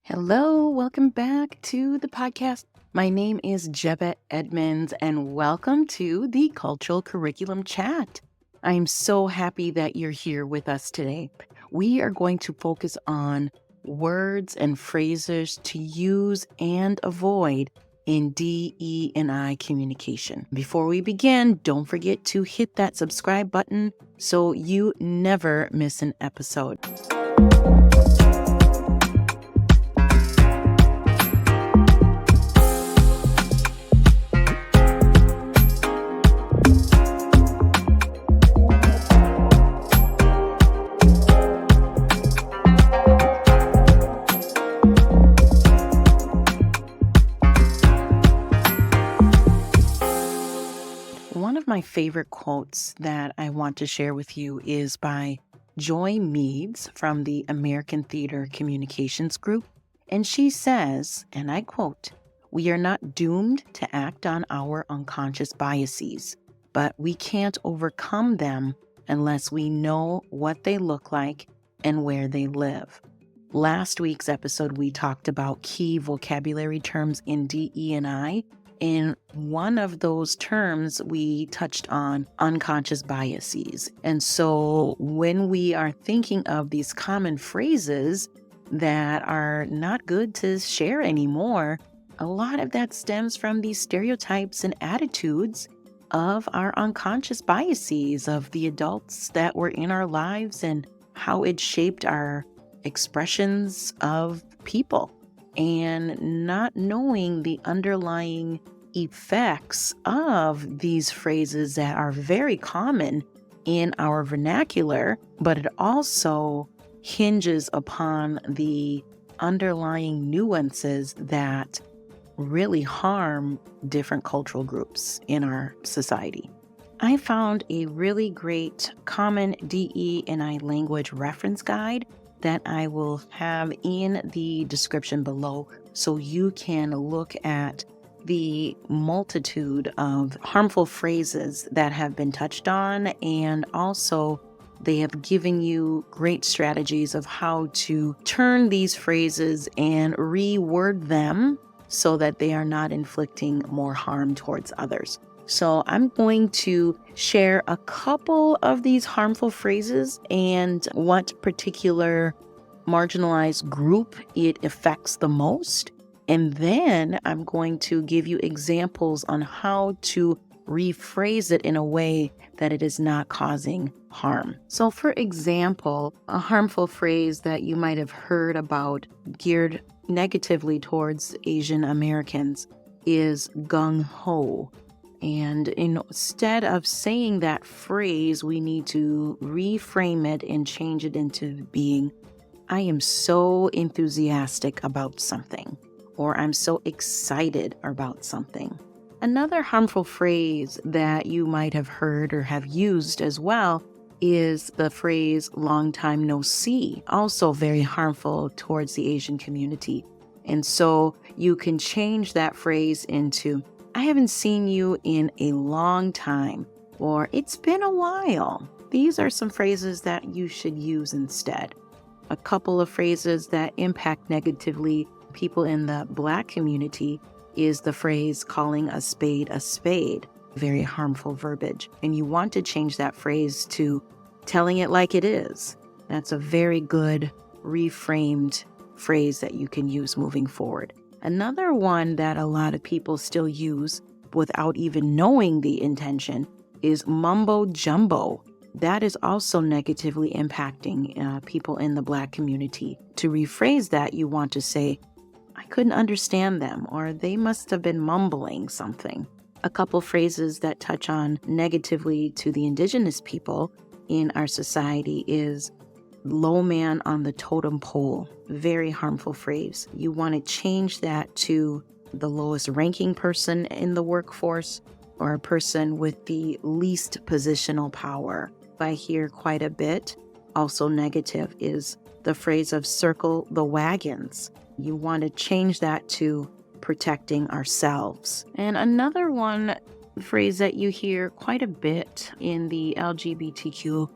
Hello, welcome back to the podcast. My name is Jebet Edmonds, and welcome to the Cultural Curriculum Chat. I'm so happy that you're here with us today. We are going to focus on words and phrases to use and avoid in DE&I communication. Before we begin, don't forget to hit that subscribe button so you never miss an episode. One of my favorite quotes that I want to share with you is by Joy Meads from the American Theater Communications Group. And she says, and I quote, "We are not doomed to act on our unconscious biases, but we can't overcome them unless we know what they look like and where they live." Last week's episode, we talked about key vocabulary terms in DE&I. In one of those terms, we touched on unconscious biases. And so when we are thinking of these common phrases that are not good to share anymore, a lot of that stems from these stereotypes and attitudes of our unconscious biases, of the adults that were in our lives and how it shaped our expressions of people. And not knowing the underlying effects of these phrases that are very common in our vernacular, but it also hinges upon the underlying nuances that really harm different cultural groups in our society. I found a really great common DE&I language reference guide that I will have in the description below so you can look at the multitude of harmful phrases that have been touched on, and also they have given you great strategies of how to turn these phrases and reword them so that they are not inflicting more harm towards others. So I'm going to share a couple of these harmful phrases and what particular marginalized group it affects the most. And then I'm going to give you examples on how to rephrase it in a way that it is not causing harm. So for example, a harmful phrase that you might have heard about geared negatively towards Asian Americans is gung-ho. And instead of saying that phrase, we need to reframe it and change it into being, "I am so enthusiastic about something," or "I'm so excited about something." Another harmful phrase that you might have heard or have used as well is the phrase "long time no see," also very harmful towards the Asian community. And so you can change that phrase into, "I haven't seen you in a long time," or "it's been a while." These are some phrases that you should use instead. A couple of phrases that impact negatively people in the Black community is the phrase "calling a spade a spade," very harmful verbiage. And you want to change that phrase to "telling it like it is." That's a very good reframed phrase that you can use moving forward. Another one that a lot of people still use without even knowing the intention is mumbo jumbo. That is also negatively impacting people in the Black community. To rephrase that, you want to say, "I couldn't understand them," or "they must have been mumbling something." A couple phrases that touch on negatively to the indigenous people in our society is "low man on the totem pole." Very harmful phrase. You want to change that to the lowest ranking person in the workforce or a person with the least positional power. I hear quite a bit. Also negative is the phrase of "circle the wagons." You want to change that to "protecting ourselves." And another one phrase that you hear quite a bit in the LGBTQIA+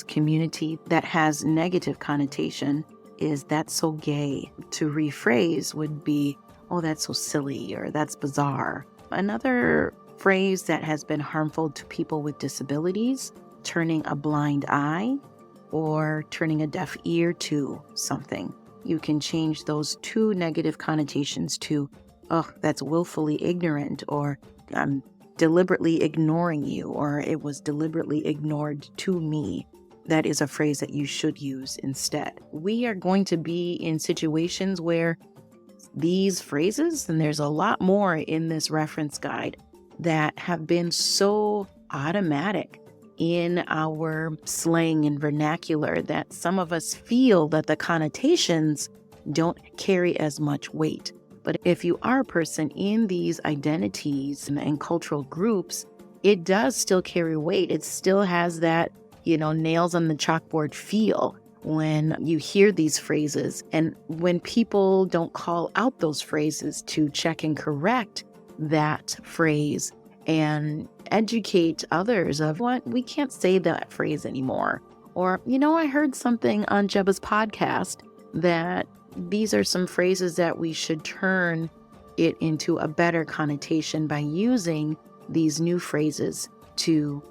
community that has negative connotation is "that's so gay." To rephrase would be, "oh, that's so silly," or "that's bizarre." Another phrase that has been harmful to people with disabilities, turning a blind eye or turning a deaf ear to something. You can change those two negative connotations to, "oh, that's willfully ignorant," or "I'm deliberately ignoring you," or "it was deliberately ignored to me." That is a phrase that you should use instead. We are going to be in situations where these phrases, and there's a lot more in this reference guide, that have been so automatic in our slang and vernacular that some of us feel that the connotations don't carry as much weight. But if you are a person in these identities and cultural groups, it does still carry weight. It still has that, nails on the chalkboard feel when you hear these phrases. And when people don't call out those phrases to check and correct that phrase and educate others of what, we can't say that phrase anymore. Or, I heard something on Jeba's podcast that these are some phrases that we should turn it into a better connotation by using these new phrases to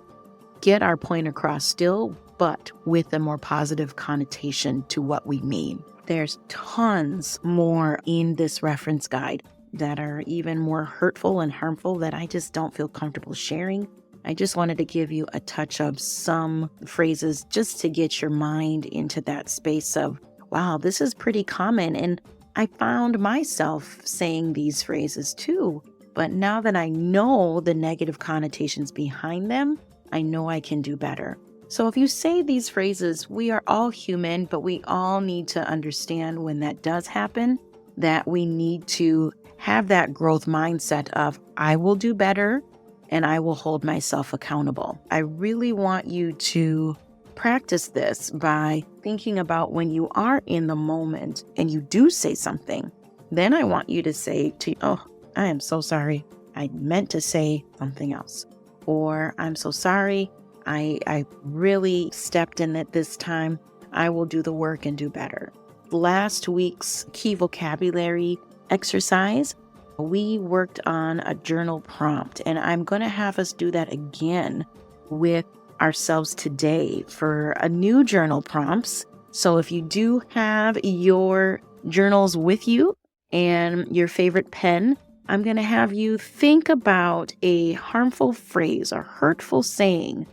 get our point across still, but with a more positive connotation to what we mean. There's tons more in this reference guide that are even more hurtful and harmful that I just don't feel comfortable sharing. I just wanted to give you a touch of some phrases just to get your mind into that space of, wow, this is pretty common. And I found myself saying these phrases too. But now that I know the negative connotations behind them, I know I can do better. So if you say these phrases, we are all human, but we all need to understand when that does happen, that we need to have that growth mindset of, I will do better and I will hold myself accountable. I really want you to practice this by thinking about when you are in the moment and you do say something. Then I want you to say "oh, I am so sorry. I meant to say something else." Or "I'm so sorry. I really stepped in it this time. I will do the work and do better." Last week's key vocabulary exercise, we worked on a journal prompt, and I'm going to have us do that again with ourselves today for a new journal prompts. So if you do have your journals with you and your favorite pen, I'm going to have you think about a harmful phrase or hurtful saying,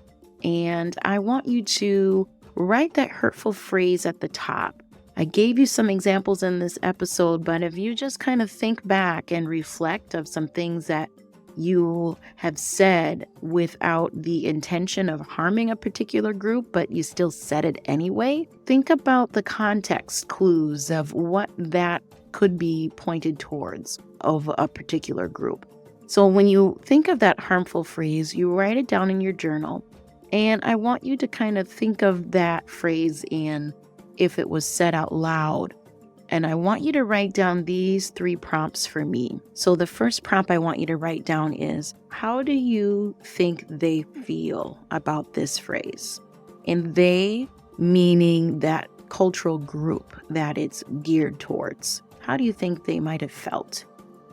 and I want you to write that hurtful phrase at the top. I gave you some examples in this episode, but if you just kind of think back and reflect of some things that you have said without the intention of harming a particular group, but you still said it anyway, think about the context clues of what that could be pointed towards of a particular group. So when you think of that harmful phrase, you write it down in your journal, and I want you to kind of think of that phrase in if it was said out loud. And I want you to write down these 3 prompts for me. So the first prompt I want you to write down is, how do you think they feel about this phrase? And they meaning that cultural group that it's geared towards. How do you think they might have felt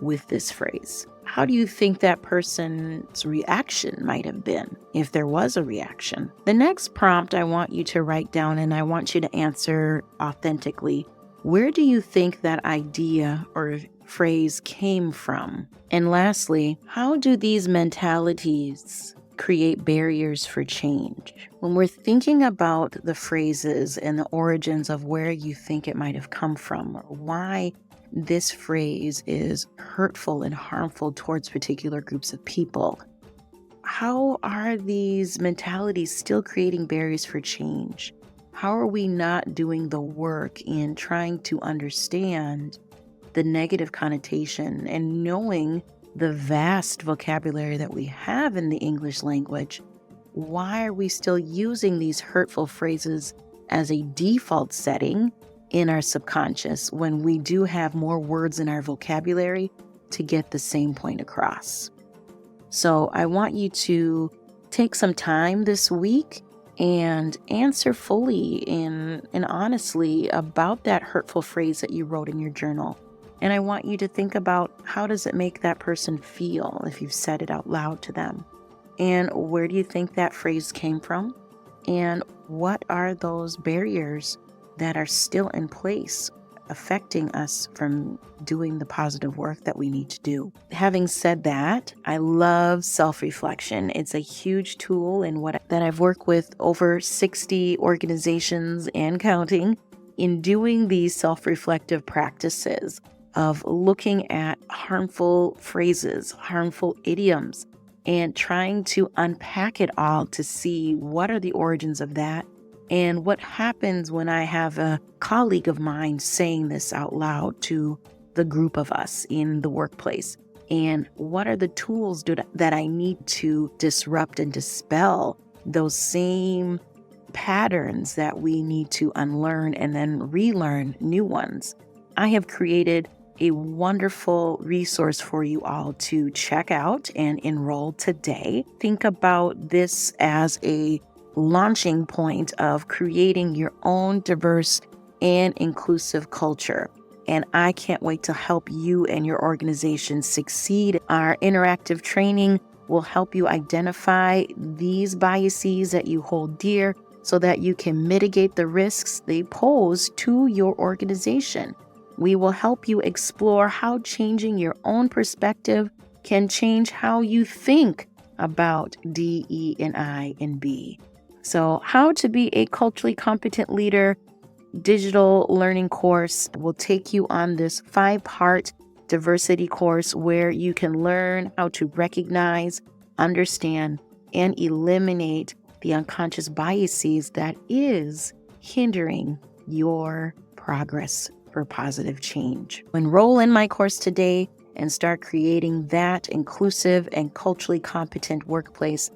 with this phrase? How do you think that person's reaction might have been, if there was a reaction? The next prompt I want you to write down, and I want you to answer authentically, where do you think that idea or phrase came from? And lastly, how do these mentalities create barriers for change? When we're thinking about the phrases and the origins of where you think it might have come from, or why this phrase is hurtful and harmful towards particular groups of people, how are these mentalities still creating barriers for change? How are we not doing the work in trying to understand the negative connotation and knowing the vast vocabulary that we have in the English language? Why are we still using these hurtful phrases as a default setting in our subconscious when we do have more words in our vocabulary to get the same point across? So I want you to take some time this week and answer fully and honestly about that hurtful phrase that you wrote in your journal. And I want you to think about, how does it make that person feel if you've said it out loud to them? And where do you think that phrase came from? And what are those barriers that are still in place affecting us from doing the positive work that we need to do? Having said that, I love self-reflection. It's a huge tool in that I've worked with over 60 organizations and counting in doing these self-reflective practices of looking at harmful phrases, harmful idioms, and trying to unpack it all to see what are the origins of that and what happens when I have a colleague of mine saying this out loud to the group of us in the workplace. And what are the tools that I need to disrupt and dispel those same patterns that we need to unlearn and then relearn new ones. I have created a wonderful resource for you all to check out and enroll today. Think about this as a launching point of creating your own diverse and inclusive culture. And I can't wait to help you and your organization succeed. Our interactive training will help you identify these biases that you hold dear so that you can mitigate the risks they pose to your organization. We will help you explore how changing your own perspective can change how you think about DE&I and B. So, how to be a culturally competent leader digital learning course will take you on this 5-part diversity course where you can learn how to recognize, understand, and eliminate the unconscious biases that is hindering your progress for positive change. Enroll in my course today and start creating that inclusive and culturally competent workplace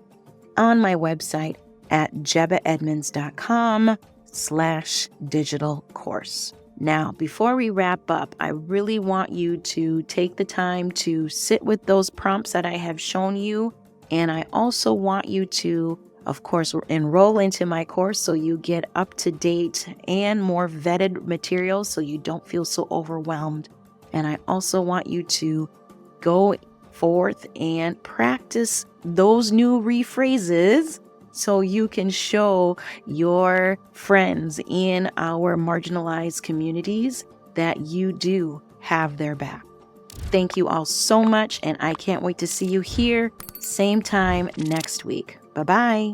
on my website at jebaedmonds.com/digital course. Now, before we wrap up, I really want you to take the time to sit with those prompts that I have shown you. And I also want you to, of course, enroll into my course so you get up-to-date and more vetted materials so you don't feel so overwhelmed. And I also want you to go forth and practice those new rephrases so you can show your friends in our marginalized communities that you do have their back. Thank you all so much, and I can't wait to see you here, same time next week. Bye-bye.